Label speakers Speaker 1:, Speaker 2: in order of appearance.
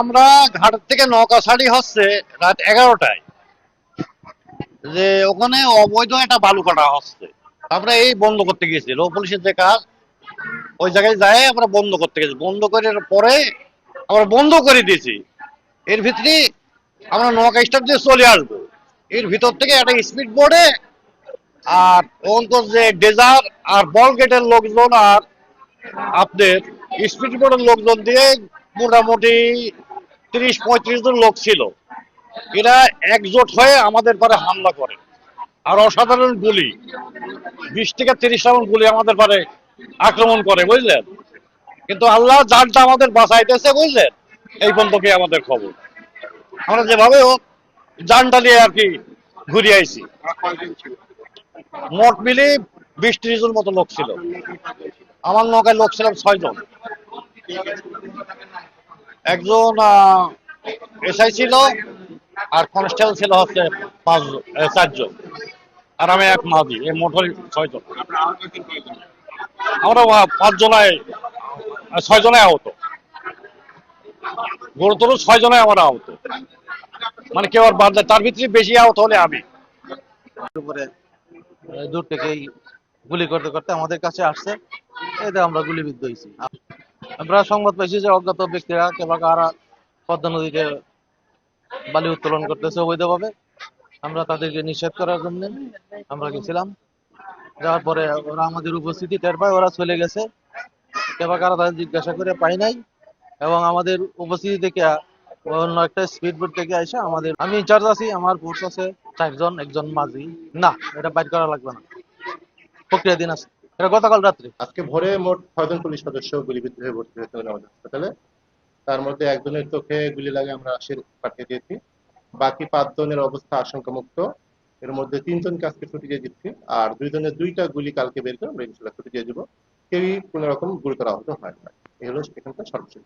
Speaker 1: আমরা ঘাট থেকে নৌকা ছাড়ি হচ্ছে রাত 11টায়, যে ওখানে অবৈধ একটা বালু কাটা হচ্ছে। আমরা এই বন্ধ করতে গেছি, লো পুলিশের যে কাজ, ওই জায়গায় যায় আমরা বন্ধ করতে গেছি। বন্ধ করে পরে আমরা বন্ধ করে দিয়েছি। এর ভিতরে আমরা নৌকা স্টার্ট দিয়ে চলে আসবো। এর ভিতর থেকে একটা স্পিড বোর্ডে আর ওখানকার যে ডেজার আর বল গেটের লোকজন আর আপনার স্পিড বোর্ডের লোকজন দিয়ে মোটামুটি 30-35 জন লোক ছিল। এরা একজোট হয়ে আমাদের পরে হামলা করে, আর অসাধারণ গুলি, 20 থেকে 30 রাউন্ড গুলি আমাদের পরে আক্রমণ করে, বুঝলেন। কিন্তু আল্লাহ জানটা আমাদের বাঁচাইতেছে, বুঝলেন। এই পর্যন্ত কি আমাদের খবর, আমরা যেভাবে হোক জানটা নিয়ে আর কি ঘুরে আইছি। মোট মিলি 20-30 জন মতো লোক ছিল। আমার নৌকায় লোক ছিলাম 6 জন। একজন এসআই ছিল, আর কনস্টেবল ছিল হচ্ছে 4 জন, আর আমি এক মাঝি। এই মোটর 6 জন। আমরা 5 জনায় 6 জনায় আহত, গুরুতর 6 জনায় আমরা আহত, মানে কেউ আর বাদ যায়। তার ভিতরে বেশি আহত হলে আমি।
Speaker 2: উপরে দূর থেকেই গুলি করতে করতে আমাদের কাছে আসছে, এতে আমরা গুলিবিদ্ধ হয়েছি। আমরা সংবাদ পাইছি যে অজ্ঞাত ব্যক্তিরা কেবা কারা পদ্মা নদীতে বালি উত্তোলন করতেছে অবৈধভাবে। আমরা তাদেরকে নিষেধ করার জন্য আমরা গেছিলাম। যাওয়ার পরে ওরা আমাদের উপস্থিতি টের পায়, ওরা চলে গেছে। কেবা কারা তাদের জিজ্ঞাসা করে পাই নাই, এবং আমাদের উপস্থিতি থেকে অন্য একটা স্পিড বোট থেকে এসে আমাদের, আমি ইনচার্জ আছি, আমার ফোর্স আছে 4 জন, একজন মাঝি। না, এটা বাইর করা লাগবে না, প্রক্রিয়াধীন আছে। এটা গতকাল রাত্রে।
Speaker 3: আজকে ভোরে মোট 6 জন পুলিশ সদস্য গুলিবিদ্ধ হয়ে ভর্তি হয়েছে আমাদের হাসপাতালে। তার মধ্যে একজনের চোখে গুলি লাগে, আমরা রাজশাহী পাঠিয়ে দিয়েছি। বাকি 5 জনের অবস্থা আশঙ্কামুক্ত। এর মধ্যে 3 জনকে আজকে ছুটি দিয়ে দিচ্ছি, আর 2 জনের 2টা গুলি কালকে বের করে আমরা ইনশাল্লাহ ছুটি দিয়ে দিব। কেউই কোনো রকম গুরুতর আহত হয় না। এই হলো এখানকার সর্বশেষ।